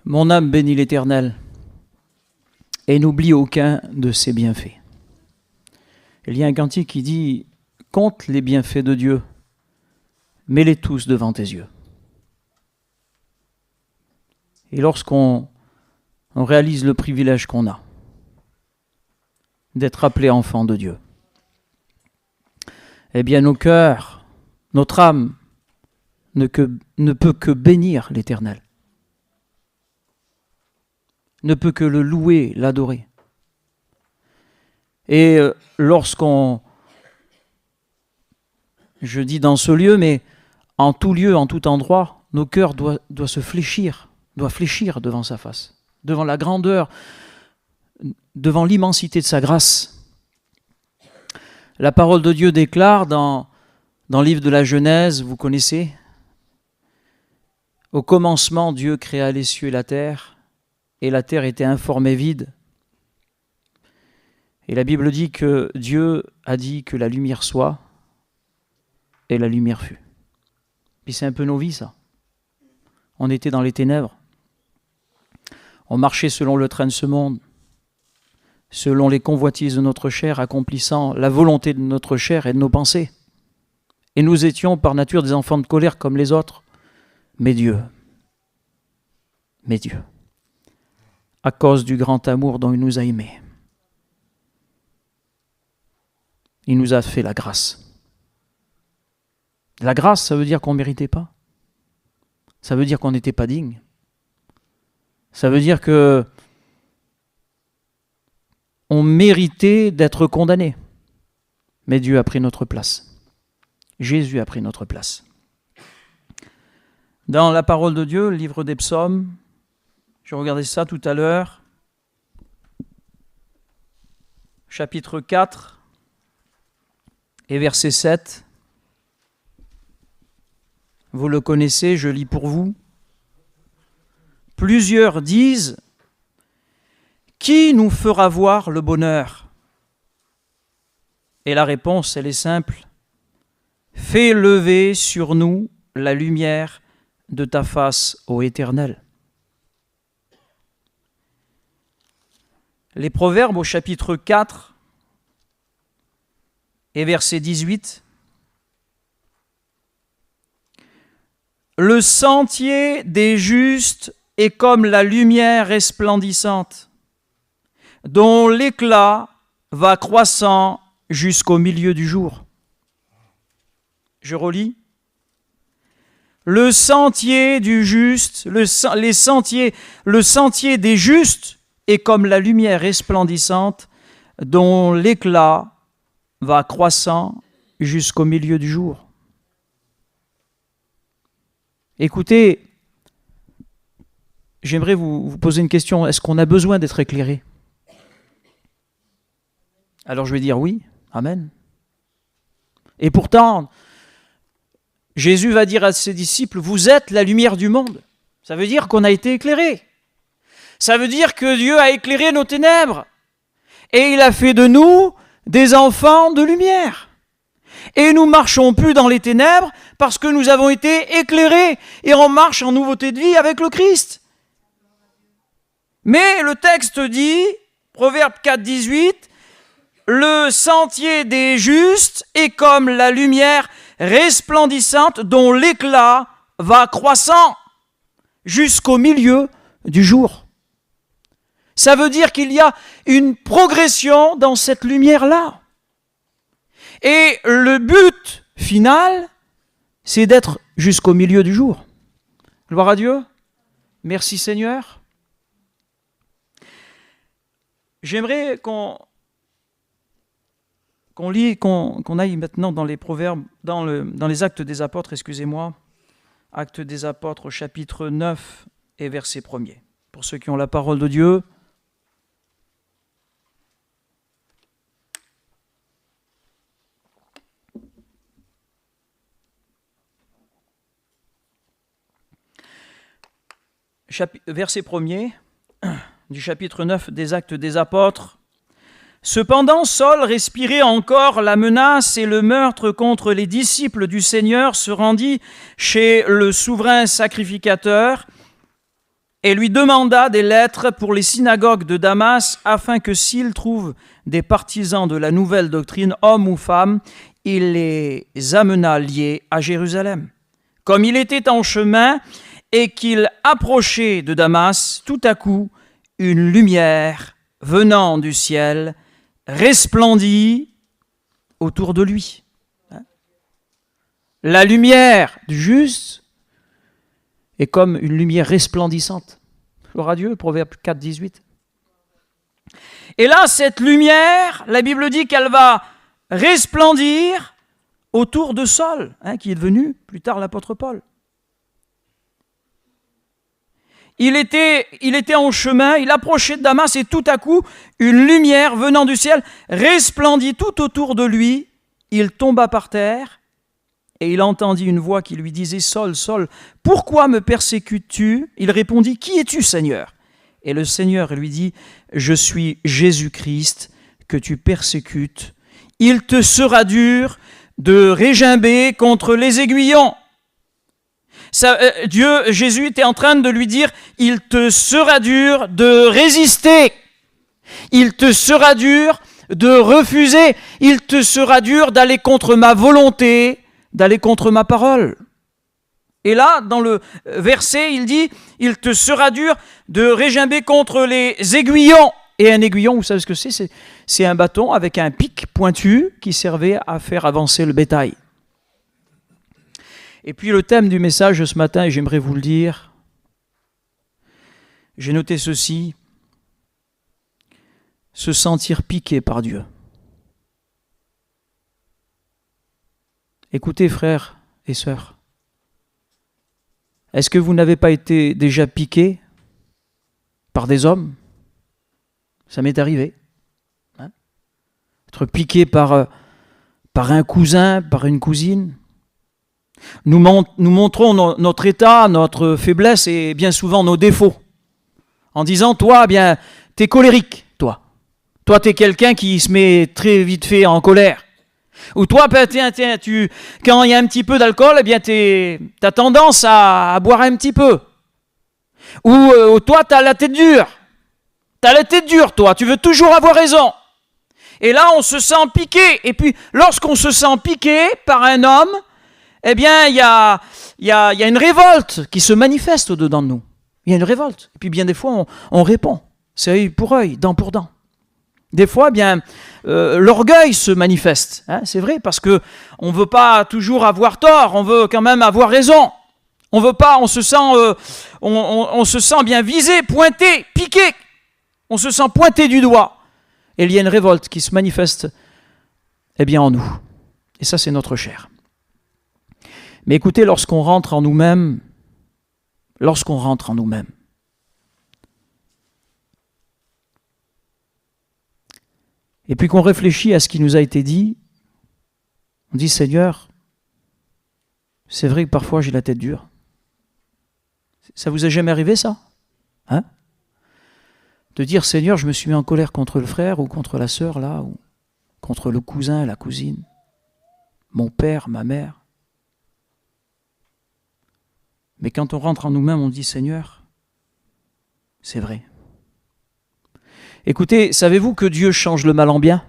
Mon âme bénit l'Éternel et n'oublie aucun de ses bienfaits. Il y a un cantique qui dit « Compte les bienfaits de Dieu, mets-les tous devant tes yeux. » Et lorsqu'on réalise le privilège qu'on a d'être appelé enfant de Dieu, eh bien nos cœurs, notre âme ne peut que bénir l'Éternel, ne peut que le louer, l'adorer. Et lorsqu'on, je dis dans ce lieu, mais en tout lieu, en tout endroit, nos cœurs doivent se fléchir, doivent fléchir devant sa face, devant la grandeur, devant l'immensité de sa grâce. La parole de Dieu déclare dans le livre de la Genèse, vous connaissez, au commencement, Dieu créa les cieux et la terre était informe et vide. Et la Bible dit que Dieu a dit que la lumière soit, et la lumière fut. Puis c'est un peu nos vies, ça. On était dans les ténèbres. On marchait selon le train de ce monde, selon les convoitises de notre chair, accomplissant la volonté de notre chair et de nos pensées. Et nous étions par nature des enfants de colère comme les autres. Mais Dieu, à cause du grand amour dont il nous a aimés, il nous a fait la grâce. La grâce, ça veut dire qu'on ne méritait pas. Ça veut dire qu'on n'était pas digne. Ça veut dire que on méritait d'être condamné. Mais Dieu a pris notre place. Jésus a pris notre place. Dans la parole de Dieu, le livre des psaumes, je regardais ça tout à l'heure, chapitre 4 et verset 7. Vous le connaissez, je lis pour vous. Plusieurs disent « Qui nous fera voir le bonheur ?» Et la réponse, elle est simple. « Fais lever sur nous la lumière de ta face, ô Éternel. » Les Proverbes au chapitre 4 et verset 18. Le sentier des justes est comme la lumière resplendissante, dont l'éclat va croissant jusqu'au milieu du jour. Je relis. Le sentier du juste, le sentier des justes est comme la lumière resplendissante, dont l'éclat va croissant jusqu'au milieu du jour. Écoutez, j'aimerais vous poser une question. Est-ce qu'on a besoin d'être éclairé? Alors je vais dire oui, amen. Et pourtant, Jésus va dire à ses disciples, vous êtes la lumière du monde. Ça veut dire qu'on a été éclairé. Ça veut dire que Dieu a éclairé nos ténèbres. Et il a fait de nous des enfants de lumière. Et nous ne marchons plus dans les ténèbres parce que nous avons été éclairés. Et on marche en nouveauté de vie avec le Christ. Mais le texte dit, Proverbe 4, 18, le sentier des justes est comme la lumière resplendissante dont l'éclat va croissant jusqu'au milieu du jour. Ça veut dire qu'il y a une progression dans cette lumière-là. Et le but final, c'est d'être jusqu'au milieu du jour. Gloire à Dieu. Merci Seigneur. J'aimerais qu'on aille maintenant dans les proverbes, dans les actes des apôtres, Actes des apôtres, chapitre 9 et verset 1er. Pour ceux qui ont la parole de Dieu. Verset 1er du chapitre 9 des Actes des Apôtres. Cependant, Saul respirait encore la menace et le meurtre contre les disciples du Seigneur se rendit chez le souverain sacrificateur et lui demanda des lettres pour les synagogues de Damas, afin que s'il trouve des partisans de la nouvelle doctrine, hommes ou femmes, il les amena liés à Jérusalem. Comme il était en chemin et qu'il approchait de Damas, tout à coup, une lumière venant du ciel resplendit autour de lui. La lumière du juste est comme une lumière resplendissante. Gloire à Dieu, Proverbe 4, 18. Et là, cette lumière, la Bible dit qu'elle va resplendir autour de Saul, qui est devenu plus tard l'apôtre Paul. Il était en chemin, il approchait de Damas et tout à coup, une lumière venant du ciel resplendit tout autour de lui. Il tomba par terre et il entendit une voix qui lui disait « Saul, Saul, pourquoi me persécutes-tu » Il répondit « Qui es-tu, Seigneur ?» Et le Seigneur lui dit « Je suis Jésus-Christ que tu persécutes. Il te sera dur de régimber contre les aiguillons. » Jésus était en train de lui dire « Il te sera dur de résister. Il te sera dur de refuser. Il te sera dur d'aller contre ma volonté, d'aller contre ma parole. » Et là, dans le verset, il dit « Il te sera dur de régimber contre les aiguillons. » Et un aiguillon, vous savez ce que c'est ? C'est un bâton avec un pic pointu qui servait à faire avancer le bétail. Et puis le thème du message de ce matin, et j'aimerais vous le dire, j'ai noté ceci, se sentir piqué par Dieu. Écoutez, frères et sœurs, est-ce que vous n'avez pas été déjà piqué par des hommes ? Ça m'est arrivé. Être piqué par un cousin, par une cousine. Nous montrons notre état, notre faiblesse et bien souvent nos défauts. En disant, toi, bien, t'es colérique, toi. Toi, t'es quelqu'un qui se met très vite fait en colère. Ou toi, ben, quand il y a un petit peu d'alcool, eh bien, t'as tendance à boire un petit peu. Ou toi, t'as la tête dure. T'as la tête dure, toi. Tu veux toujours avoir raison. Et là, on se sent piqué. Et puis, lorsqu'on se sent piqué par un homme, eh bien, il y a une révolte qui se manifeste au-dedans de nous. Il y a une révolte. Et puis, bien des fois, on répond. C'est œil pour œil, dent pour dent. Des fois, bien, l'orgueil se manifeste. C'est vrai, parce qu'on ne veut pas toujours avoir tort, on veut quand même avoir raison. On veut pas, on se sent bien visé, pointé, piqué. On se sent pointé du doigt. Et il y a une révolte qui se manifeste, eh bien, en nous. Et ça, c'est notre chair. Mais écoutez, lorsqu'on rentre en nous-mêmes, et puis qu'on réfléchit à ce qui nous a été dit, on dit, Seigneur, c'est vrai que parfois j'ai la tête dure. Ça vous est jamais arrivé, ça ? De dire, Seigneur, je me suis mis en colère contre le frère ou contre la sœur, là, ou contre le cousin, la cousine, mon père, ma mère. Mais quand on rentre en nous-mêmes, on dit, Seigneur, c'est vrai. Écoutez, savez-vous que Dieu change le mal en bien ?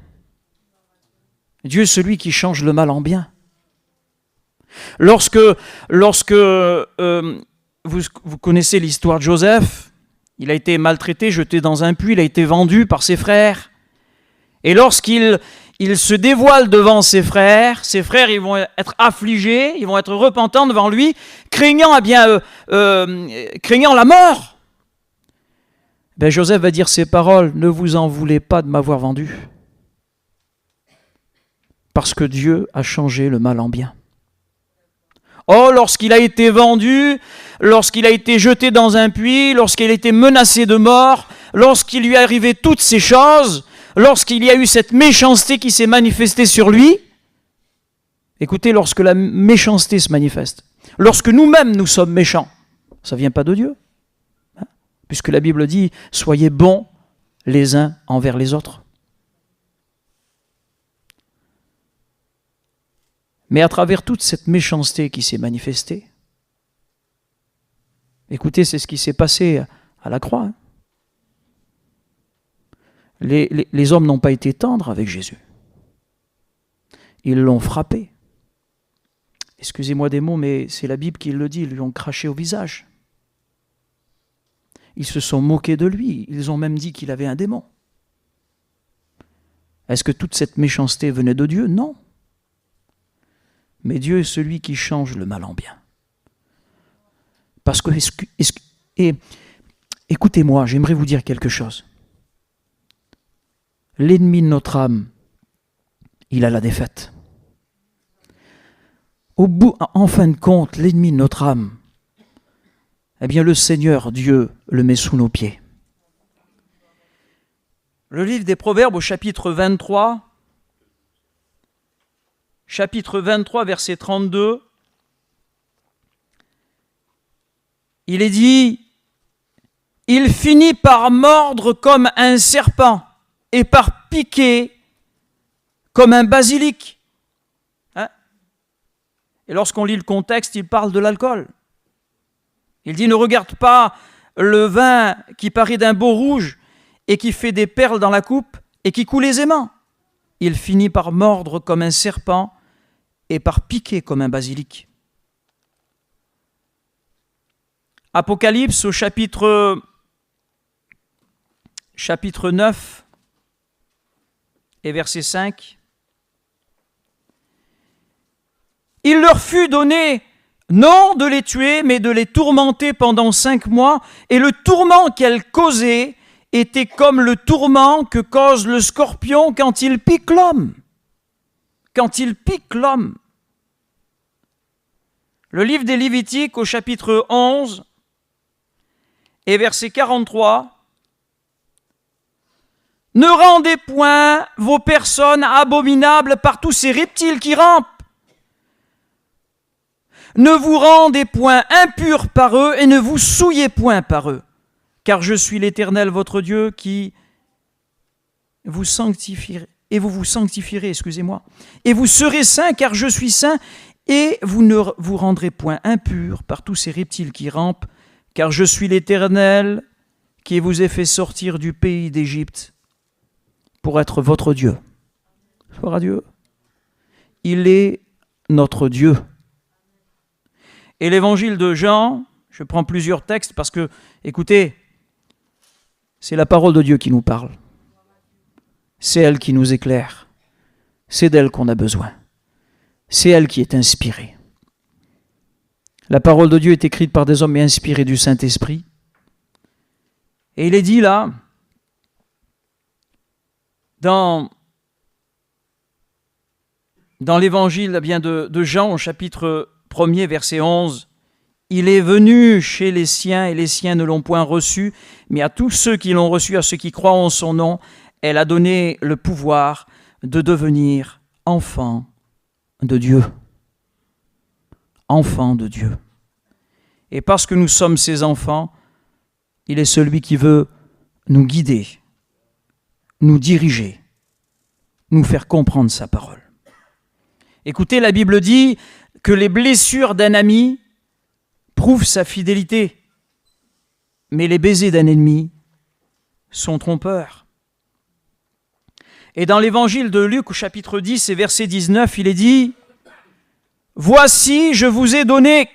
Dieu est celui qui change le mal en bien. Lorsque vous connaissez l'histoire de Joseph, il a été maltraité, jeté dans un puits, il a été vendu par ses frères. Et lorsqu'il se dévoile devant ses frères ils vont être affligés, ils vont être repentants devant lui, craignant la mort. Ben Joseph va dire ces paroles, ne vous en voulez pas de m'avoir vendu. Parce que Dieu a changé le mal en bien. Oh, lorsqu'il a été vendu, lorsqu'il a été jeté dans un puits, lorsqu'il a été menacé de mort, lorsqu'il lui est arrivé toutes ces choses, lorsqu'il y a eu cette méchanceté qui s'est manifestée sur lui, écoutez, lorsque la méchanceté se manifeste, lorsque nous-mêmes nous sommes méchants, ça ne vient pas de Dieu. Puisque la Bible dit, soyez bons les uns envers les autres. Mais à travers toute cette méchanceté qui s'est manifestée, écoutez, c'est ce qui s'est passé à la croix. Les hommes n'ont pas été tendres avec Jésus. Ils l'ont frappé. Excusez-moi des mots, mais c'est la Bible qui le dit, ils lui ont craché au visage. Ils se sont moqués de lui, ils ont même dit qu'il avait un démon. Est-ce que toute cette méchanceté venait de Dieu? Non. Mais Dieu est celui qui change le mal en bien. Parce que, écoutez-moi, j'aimerais vous dire quelque chose. L'ennemi de notre âme, il a la défaite. En fin de compte, l'ennemi de notre âme, eh bien le Seigneur Dieu le met sous nos pieds. Le livre des Proverbes au chapitre 23, verset 32, il est dit « Il finit par mordre comme un serpent et par piquer comme un basilic. » Et lorsqu'on lit le contexte, il parle de l'alcool. Il dit « Ne regarde pas le vin qui paraît d'un beau rouge et qui fait des perles dans la coupe et qui coule aisément. Il finit par mordre comme un serpent et par piquer comme un basilic. » Apocalypse au chapitre 9 et verset 5. Il leur fut donné non de les tuer, mais de les tourmenter pendant 5 mois, et le tourment qu'elles causaient était comme le tourment que cause le scorpion quand il pique l'homme. Quand il pique l'homme. Le livre des Lévitiques au chapitre 11 et verset 43. Ne rendez point vos personnes abominables par tous ces reptiles qui rampent. Ne vous rendez point impurs par eux et ne vous souillez point par eux, car je suis l'Éternel votre Dieu qui vous sanctifierai, et vous vous sanctifierez, et vous serez saints car je suis saint, et vous ne vous rendrez point impurs par tous ces reptiles qui rampent, car je suis l'Éternel qui vous ai fait sortir du pays d'Égypte pour être votre Dieu. Gloire à Dieu. Il est notre Dieu. Et l'évangile de Jean, je prends plusieurs textes parce que, écoutez, c'est la parole de Dieu qui nous parle. C'est elle qui nous éclaire. C'est d'elle qu'on a besoin. C'est elle qui est inspirée. La parole de Dieu est écrite par des hommes et inspirée du Saint-Esprit. Et il est dit là, dans l'évangile de Jean au chapitre 1er, verset 11, « Il est venu chez les siens et les siens ne l'ont point reçu, mais à tous ceux qui l'ont reçu, à ceux qui croient en son nom, elle a donné le pouvoir de devenir enfants de Dieu. » Enfants de Dieu. Et parce que nous sommes ses enfants, il est celui qui veut nous guider, nous diriger, nous faire comprendre sa parole. Écoutez, la Bible dit que les blessures d'un ami prouvent sa fidélité, mais les baisers d'un ennemi sont trompeurs. Et dans l'évangile de Luc, au chapitre 10 et verset 19, il est dit « Voici, je vous ai donné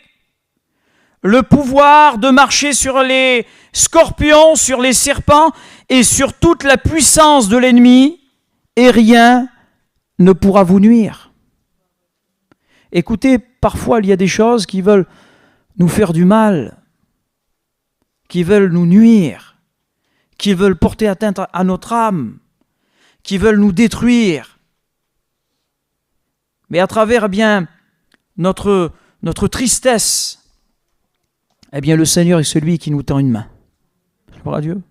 le pouvoir de marcher sur les scorpions, sur les serpents et sur toute la puissance de l'ennemi, et rien ne pourra vous nuire. » Écoutez, parfois il y a des choses qui veulent nous faire du mal, qui veulent nous nuire, qui veulent porter atteinte à notre âme, qui veulent nous détruire. Mais à travers notre tristesse, le Seigneur est celui qui nous tend une main. Gloire à Dieu.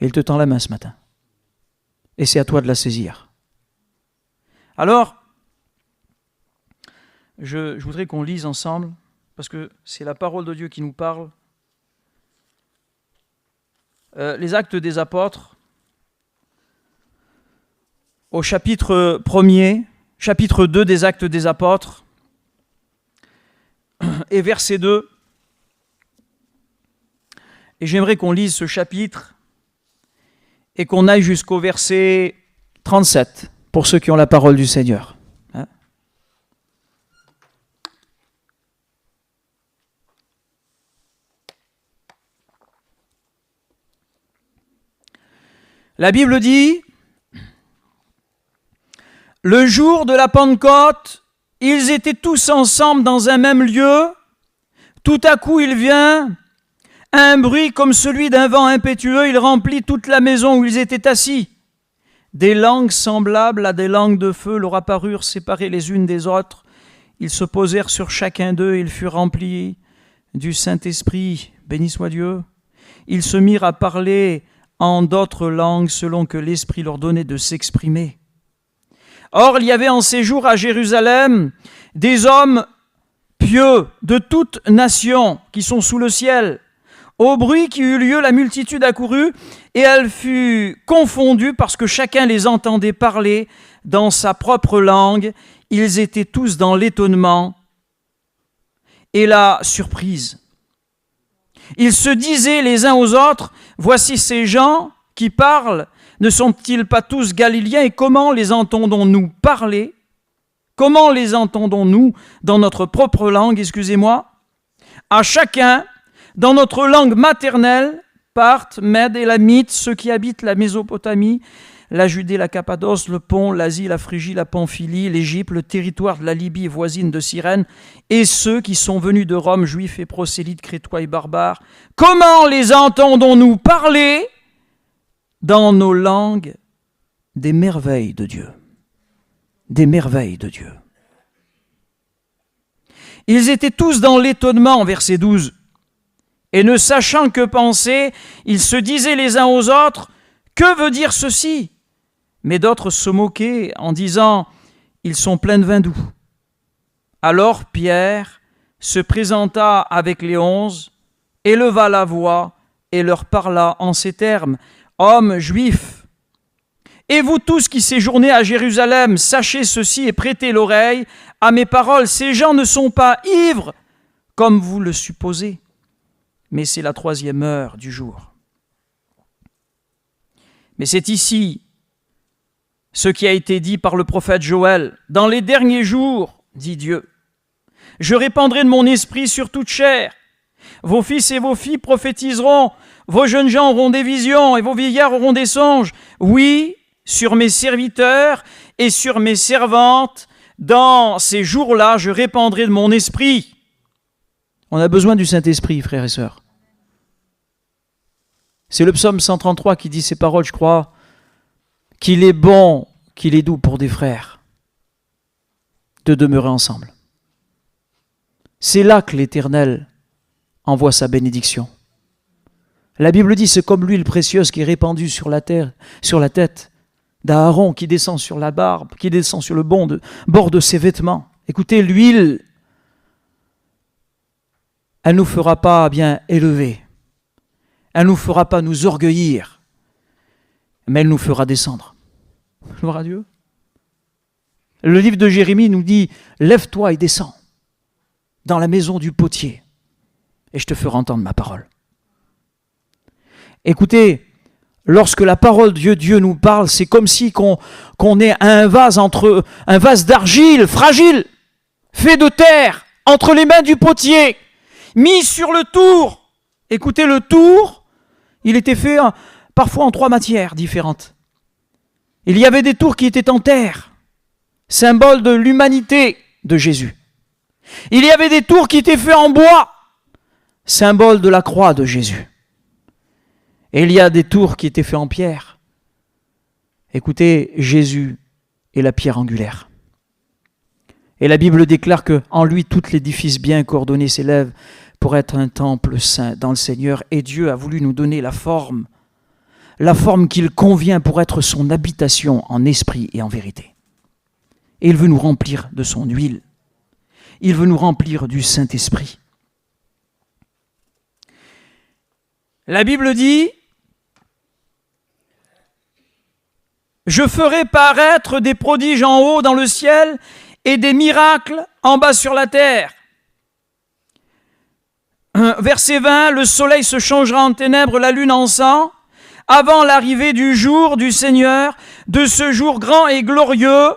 Et il te tend la main ce matin. Et c'est à toi de la saisir. Alors, je voudrais qu'on lise ensemble, parce que c'est la parole de Dieu qui nous parle. Les Actes des Apôtres, au chapitre 1er, chapitre 2 des Actes des Apôtres, et verset 2. Et j'aimerais qu'on lise ce chapitre et qu'on aille jusqu'au verset 37, pour ceux qui ont la parole du Seigneur. La Bible dit, le jour de la Pentecôte, ils étaient tous ensemble dans un même lieu. Tout à coup, il vient un bruit comme celui d'un vent impétueux. Il remplit toute la maison où ils étaient assis. Des langues semblables à des langues de feu leur apparurent séparées les unes des autres. Ils se posèrent sur chacun d'eux. Ils furent remplis du Saint-Esprit. Béni soit Dieu. Ils se mirent à parler en d'autres langues selon que l'Esprit leur donnait de s'exprimer. Or, il y avait en ces jours à Jérusalem des hommes pieux de toute nation qui sont sous le ciel. Au bruit qui eut lieu, la multitude accourut et elle fut confondue parce que chacun les entendait parler dans sa propre langue. Ils étaient tous dans l'étonnement et la surprise. Ils se disaient les uns aux autres, « Voici ces gens qui parlent, ne sont-ils pas tous Galiléens et comment les entendons-nous parler ? Comment les entendons-nous dans notre propre langue, excusez-moi ? À chacun, dans notre langue maternelle, Parthes, Mèdes et Lamites, ceux qui habitent la Mésopotamie, la Judée, la Cappadoce, le Pont, l'Asie, la Phrygie, la Pamphylie, l'Égypte, le territoire de la Libye voisine de Cyrène, et ceux qui sont venus de Rome, juifs et prosélytes, crétois et barbares. Comment les entendons-nous parler dans nos langues des merveilles de Dieu ? Des merveilles de Dieu. Ils étaient tous dans l'étonnement, verset 12. Et ne sachant que penser, ils se disaient les uns aux autres, que veut dire ceci ? Mais d'autres se moquaient en disant, ils sont pleins de vin doux. Alors Pierre se présenta avec les 11, éleva la voix et leur parla en ces termes, hommes juifs, et vous tous qui séjournez à Jérusalem, sachez ceci et prêtez l'oreille à mes paroles. Ces gens ne sont pas ivres, comme vous le supposez, mais c'est la 3e heure du jour. Mais c'est ici ce qui a été dit par le prophète Joël. Dans les derniers jours, dit Dieu, je répandrai de mon esprit sur toute chair. Vos fils et vos filles prophétiseront, vos jeunes gens auront des visions et vos vieillards auront des songes. Oui, sur mes serviteurs et sur mes servantes, dans ces jours-là, je répandrai de mon esprit. On a besoin du Saint-Esprit, frères et sœurs. C'est le psaume 133 qui dit ces paroles, je crois, qu'il est bon, qu'il est doux pour des frères de demeurer ensemble. C'est là que l'Éternel envoie sa bénédiction. La Bible dit, c'est comme l'huile précieuse qui est répandue sur la terre, sur la tête d'Aaron, qui descend sur la barbe, qui descend sur le bord de ses vêtements. Écoutez, l'huile, elle ne nous fera pas bien élever. Elle ne nous fera pas nous orgueillir, mais elle nous fera descendre. Gloire à Dieu. Le livre de Jérémie nous dit, lève-toi et descends dans la maison du potier, et je te ferai entendre ma parole. Écoutez, lorsque la parole de Dieu nous parle, c'est comme si qu'on ait un vase d'argile fragile, fait de terre, entre les mains du potier, mis sur le tour. Écoutez, le tour, il était fait parfois en 3 matières différentes. Il y avait des tours qui étaient en terre, symbole de l'humanité de Jésus. Il y avait des tours qui étaient faits en bois, symbole de la croix de Jésus. Et il y a des tours qui étaient faits en pierre. Écoutez, Jésus est la pierre angulaire. Et la Bible déclare qu'en lui, tout l'édifice bien coordonné s'élève pour être un temple saint dans le Seigneur. Et Dieu a voulu nous donner la forme qu'il convient pour être son habitation en esprit et en vérité. Et il veut nous remplir de son huile. Il veut nous remplir du Saint-Esprit. La Bible dit, je ferai paraître des prodiges en haut dans le ciel et des miracles en bas sur la terre. Verset 20, le soleil se changera en ténèbres, la lune en sang, avant l'arrivée du jour du Seigneur, de ce jour grand et glorieux.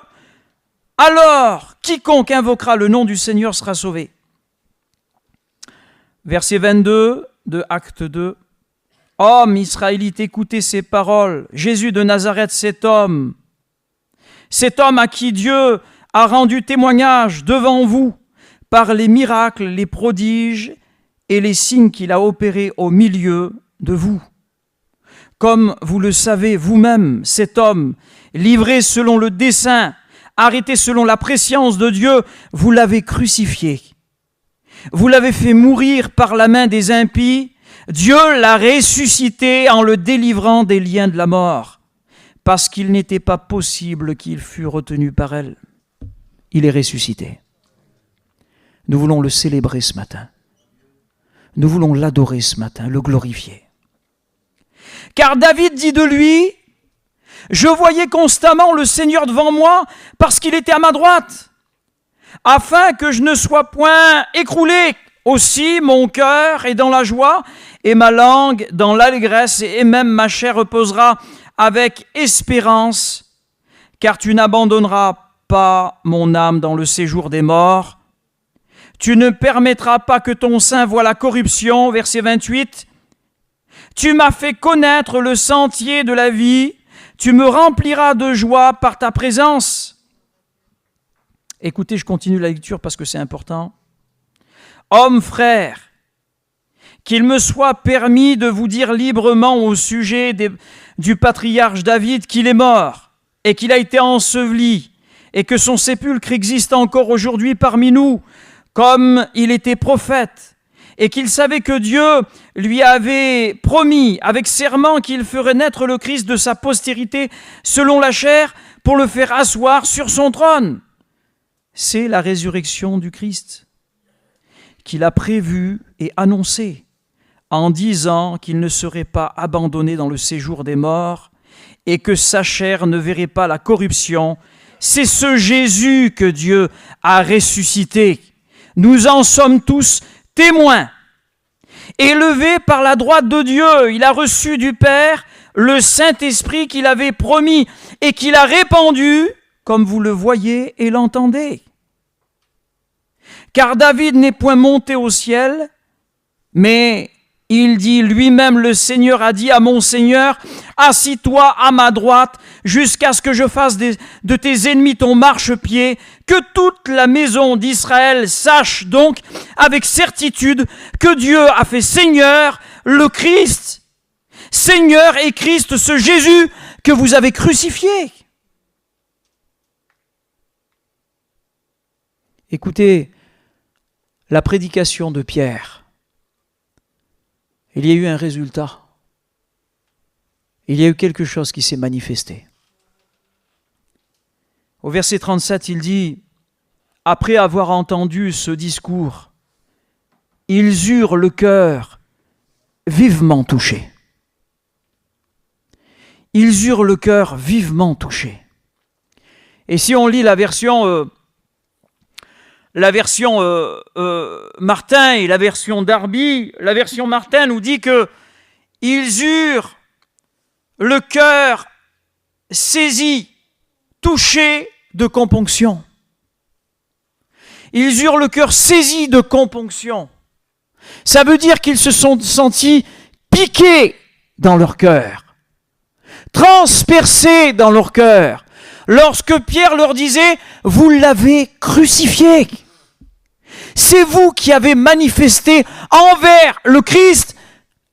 Alors, quiconque invoquera le nom du Seigneur sera sauvé. Verset 22 de Acte 2. Homme israélite, écoutez ces paroles. Jésus de Nazareth, cet homme à qui Dieu a rendu témoignage devant vous par les miracles, les prodiges et les signes qu'il a opérés au milieu de vous. Comme vous le savez vous-même, cet homme, livré selon le dessein, arrêté selon la prescience de Dieu, vous l'avez crucifié. Vous l'avez fait mourir par la main des impies. Dieu l'a ressuscité en le délivrant des liens de la mort, parce qu'il n'était pas possible qu'il fût retenu par elle. Il est ressuscité. Nous voulons le célébrer ce matin. Nous voulons l'adorer ce matin, le glorifier. Car David dit de lui, « Je voyais constamment le Seigneur devant moi parce qu'il était à ma droite, afin que je ne sois point écroulé. Aussi mon cœur est dans la joie et ma langue dans l'allégresse et même ma chair reposera avec espérance, car tu n'abandonneras pas mon âme dans le séjour des morts. Tu ne permettras pas que ton sein voie la corruption. » Verset 28. Tu m'as fait connaître le sentier de la vie. Tu me rempliras de joie par ta présence. Écoutez, je continue la lecture parce que c'est important. Hommes, frères, qu'il me soit permis de vous dire librement au sujet du patriarche David qu'il est mort et qu'il a été enseveli et que son sépulcre existe encore aujourd'hui parmi nous, comme il était prophète, et qu'il savait que Dieu lui avait promis avec serment qu'il ferait naître le Christ de sa postérité selon la chair pour le faire asseoir sur son trône. C'est la résurrection du Christ qu'il a prévue et annoncée en disant qu'il ne serait pas abandonné dans le séjour des morts et que sa chair ne verrait pas la corruption. C'est ce Jésus que Dieu a ressuscité. Nous en sommes tous témoins. Élevé par la droite de Dieu, il a reçu du Père le Saint-Esprit qu'il avait promis et qu'il a répandu, comme vous le voyez et l'entendez. Car David n'est point monté au ciel, mais il dit lui-même, le Seigneur a dit à mon Seigneur, assis-toi à ma droite jusqu'à ce que je fasse de tes ennemis ton marchepied. Que toute la maison d'Israël sache donc avec certitude que Dieu a fait Seigneur le Christ. Seigneur et Christ, ce Jésus que vous avez crucifié. Écoutez la prédication de Pierre. Il y a eu un résultat. Il y a eu quelque chose qui s'est manifesté. Au verset 37, il dit, après avoir entendu ce discours, ils eurent le cœur vivement touché. Ils eurent le cœur vivement touché. Et si on lit la version Martin et la version Darby, la version Martin nous dit que ils eurent le cœur saisi, touché de componction. Ils eurent le cœur saisi de componction. Ça veut dire qu'ils se sont sentis piqués dans leur cœur, transpercés dans leur cœur, lorsque Pierre leur disait « Vous l'avez crucifié ». C'est vous qui avez manifesté envers le Christ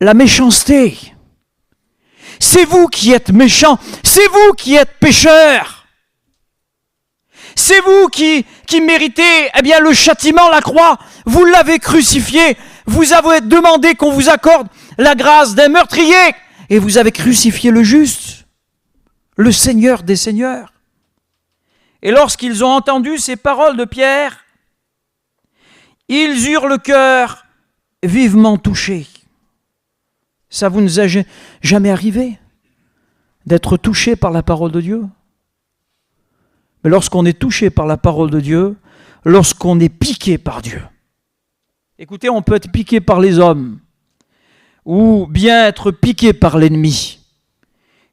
la méchanceté. C'est vous qui êtes méchants. C'est vous qui êtes pécheurs. C'est vous qui méritez le châtiment, la croix. Vous l'avez crucifié. Vous avez demandé qu'on vous accorde la grâce d'un meurtrier. Et vous avez crucifié le juste, le Seigneur des Seigneurs. Et lorsqu'ils ont entendu ces paroles de Pierre, ils eurent le cœur vivement touché. Ça vous nous a jamais arrivé d'être touché par la parole de Dieu? Mais lorsqu'on est touché par la parole de Dieu, lorsqu'on est piqué par Dieu, Écoutez, on peut être piqué par les hommes ou bien être piqué par l'ennemi.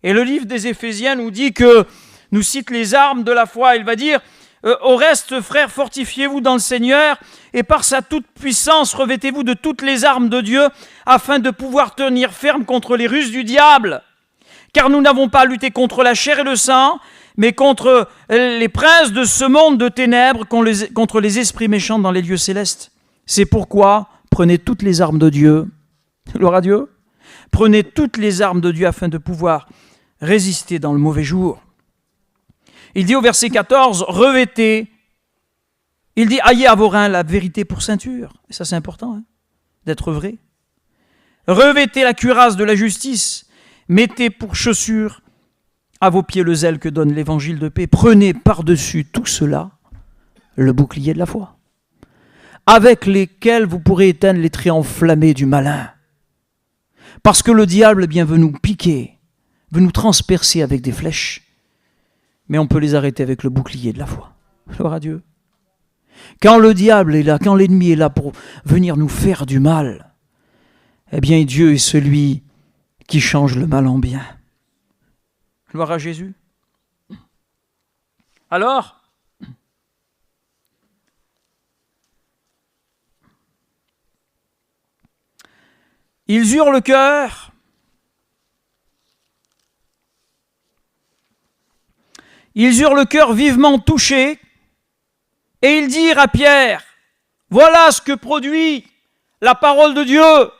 Et le livre des Éphésiens nous dit que, nous cite les armes de la foi, il va dire au reste, frères, fortifiez-vous dans le Seigneur et par sa toute puissance, revêtez-vous de toutes les armes de Dieu afin de pouvoir tenir ferme contre les ruses du diable. Car nous n'avons pas à lutter contre la chair et le sang, mais contre les princes de ce monde de ténèbres, contre les esprits méchants dans les lieux célestes. C'est pourquoi prenez toutes les armes de Dieu. Gloire à Dieu. Prenez toutes les armes de Dieu afin de pouvoir résister dans le mauvais jour. Il dit au verset 14, revêtez. Il dit, ayez à vos reins la vérité pour ceinture. Et ça c'est important, d'être vrai. Revêtez la cuirasse de la justice. Mettez pour chaussure à vos pieds le zèle que donne l'évangile de paix. Prenez par-dessus tout cela le bouclier de la foi, avec lesquels vous pourrez éteindre les traits enflammés du malin. Parce que le diable veut nous piquer, veut nous transpercer avec des flèches, mais on peut les arrêter avec le bouclier de la foi. Gloire à Dieu. Quand le diable est là, quand l'ennemi est là pour venir nous faire du mal, eh bien Dieu est celui qui change le mal en bien. Gloire à Jésus. Alors, ils eurent le cœur vivement touché, et ils dirent à Pierre, voilà ce que produit la parole de Dieu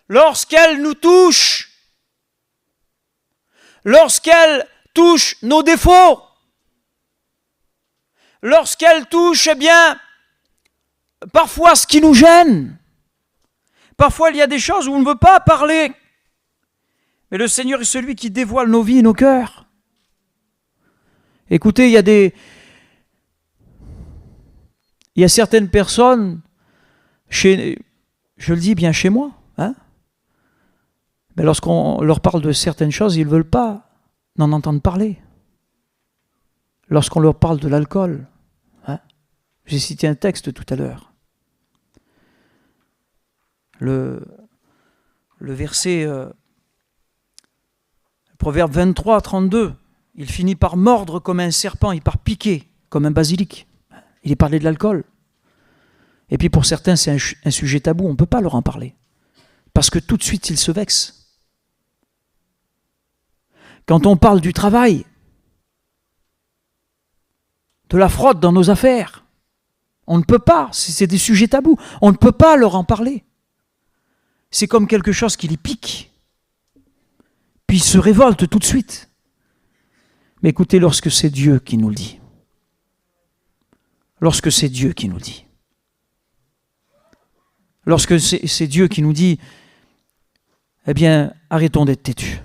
lorsqu'elle nous touche, lorsqu'elle touche nos défauts, lorsqu'elle touche, parfois ce qui nous gêne. Parfois, il y a des choses où on ne veut pas parler. Mais le Seigneur est celui qui dévoile nos vies et nos cœurs. Écoutez, il y a certaines personnes, je le dis bien chez moi, mais lorsqu'on leur parle de certaines choses, ils ne veulent pas n'en entendre parler. Lorsqu'on leur parle de l'alcool, j'ai cité un texte tout à l'heure. Le verset, Proverbe 23, 32, il finit par mordre comme un serpent et par piquer comme un basilic. Il est parlé de l'alcool. Et puis pour certains, c'est un sujet tabou, on ne peut pas leur en parler. Parce que tout de suite, ils se vexent. Quand on parle du travail, de la fraude dans nos affaires, on ne peut pas, c'est des sujets tabous, on ne peut pas leur en parler. C'est comme quelque chose qui les pique. Puis ils se révoltent tout de suite. Mais écoutez, lorsque c'est Dieu qui nous le dit, lorsque c'est Dieu qui nous le dit, lorsque c'est Dieu qui nous dit, eh bien, arrêtons d'être têtus.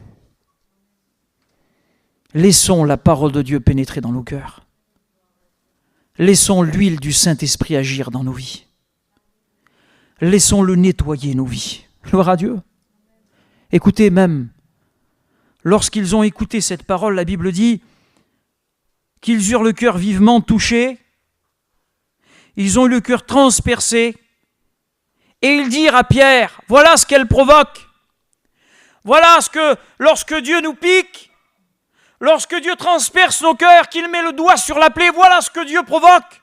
Laissons la parole de Dieu pénétrer dans nos cœurs. Laissons l'huile du Saint-Esprit agir dans nos vies. Laissons-le nettoyer nos vies. Gloire à Dieu. Écoutez, même, lorsqu'ils ont écouté cette parole, la Bible dit qu'ils eurent le cœur vivement touché, ils ont eu le cœur transpercé, et ils dirent à Pierre, voilà ce qu'elle provoque. Voilà ce que, lorsque Dieu nous pique, lorsque Dieu transperce nos cœurs, qu'il met le doigt sur la plaie, voilà ce que Dieu provoque.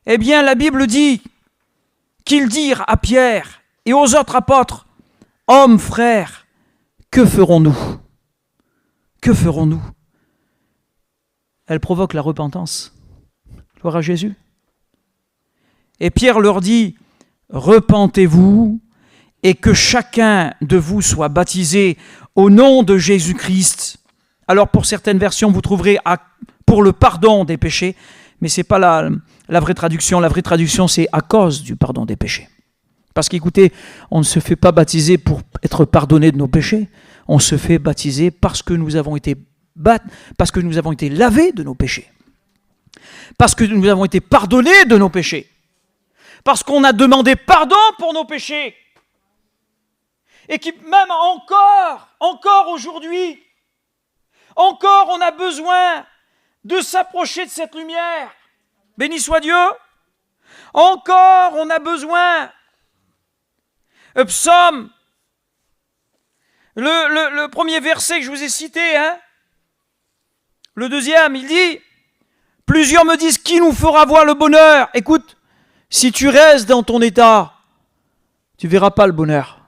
Eh bien, la Bible dit qu'ils dirent à Pierre et aux autres apôtres, hommes, frères, que ferons-nous? Que ferons-nous? Elle provoque la repentance. Gloire à Jésus. Et Pierre leur dit, repentez-vous et que chacun de vous soit baptisé au nom de Jésus-Christ. Alors pour certaines versions, vous trouverez pour le pardon des péchés, mais ce n'est pas la vraie traduction. La vraie traduction, c'est à cause du pardon des péchés. Parce qu'écoutez, on ne se fait pas baptiser pour être pardonné de nos péchés. On se fait baptiser parce que nous avons été lavés de nos péchés. Parce que nous avons été pardonnés de nos péchés. Parce qu'on a demandé pardon pour nos péchés. Et qui même encore aujourd'hui, encore on a besoin de s'approcher de cette lumière. Béni soit Dieu. Encore, on a besoin. Psaume, le premier verset que je vous ai cité, le deuxième, il dit, plusieurs me disent, qui nous fera voir le bonheur? Écoute, si tu restes dans ton état, tu ne verras pas le bonheur.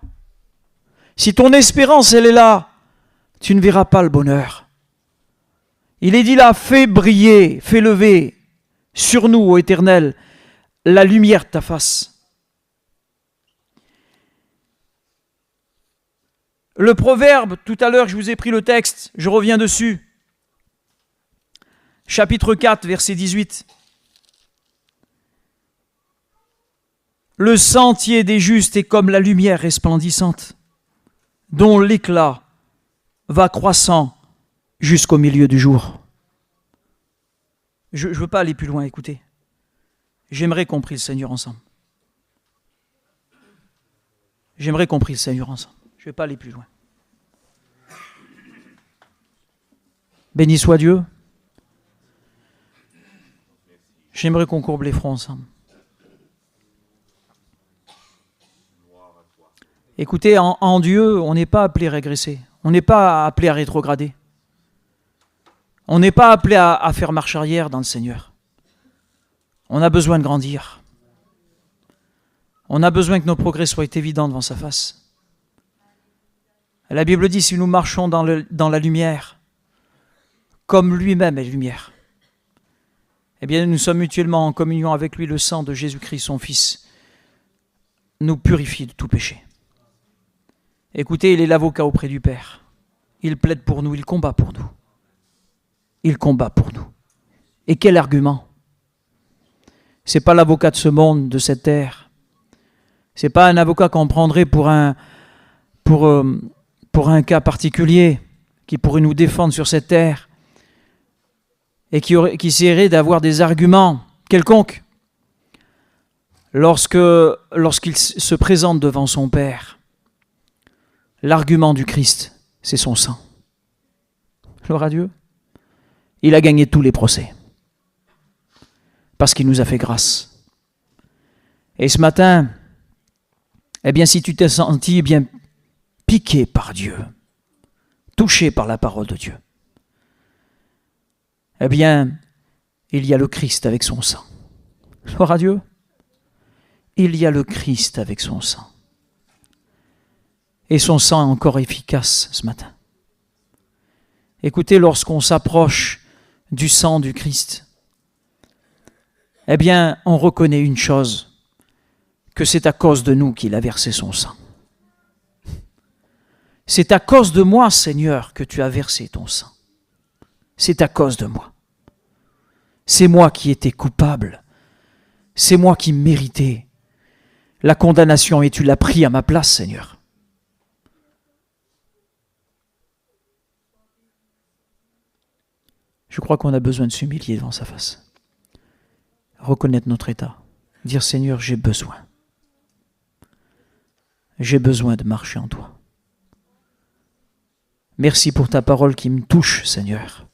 Si ton espérance, elle est là, tu ne verras pas le bonheur. Il est dit là, fais briller, fais lever sur nous, ô Éternel, la lumière de ta face. Le proverbe, tout à l'heure, je vous ai pris le texte, je reviens dessus. Chapitre 4, verset 18. Le sentier des justes est comme la lumière resplendissante, dont l'éclat va croissant jusqu'au milieu du jour. Je ne veux pas aller plus loin, écoutez. J'aimerais qu'on prie le Seigneur ensemble. J'aimerais qu'on prie le Seigneur ensemble. Je ne vais pas aller plus loin. Béni soit Dieu. J'aimerais qu'on courbe les fronts ensemble. Écoutez, en Dieu, on n'est pas appelé à régresser. On n'est pas appelé à rétrograder. On n'est pas appelé à faire marche arrière dans le Seigneur. On a besoin de grandir. On a besoin que nos progrès soient évidents devant sa face. La Bible dit, si nous marchons dans la lumière, comme lui-même est lumière, eh bien nous sommes mutuellement en communion avec lui. Le sang de Jésus-Christ, son Fils, nous purifie de tout péché. Écoutez, il est l'avocat auprès du Père. Il plaide pour nous, il combat pour nous. Il combat pour nous. Et quel argument? Ce n'est pas l'avocat de ce monde, de cette terre. Ce n'est pas un avocat qu'on prendrait pour un cas particulier, qui pourrait nous défendre sur cette terre, et qui essaierait d'avoir des arguments quelconques. Lorsqu'il se présente devant son Père, l'argument du Christ, c'est son sang. Gloire à Dieu. Il a gagné tous les procès. Parce qu'il nous a fait grâce. Et ce matin, eh bien, si tu t'es senti bien piqué par Dieu, touché par la parole de Dieu, eh bien, il y a le Christ avec son sang. Gloire à Dieu. Il y a le Christ avec son sang. Et son sang est encore efficace ce matin. Écoutez, lorsqu'on s'approche du sang du Christ, eh bien, on reconnaît une chose, que c'est à cause de nous qu'il a versé son sang. C'est à cause de moi, Seigneur, que tu as versé ton sang. C'est à cause de moi. C'est moi qui étais coupable. C'est moi qui méritais la condamnation et tu l'as pris à ma place, Seigneur. Je crois qu'on a besoin de s'humilier devant sa face. Reconnaître notre état. Dire, Seigneur, j'ai besoin. J'ai besoin de marcher en toi. Merci pour ta parole qui me touche, Seigneur.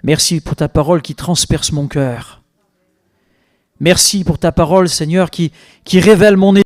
Merci pour ta parole qui transperce mon cœur. Merci pour ta parole, Seigneur, qui révèle mon état.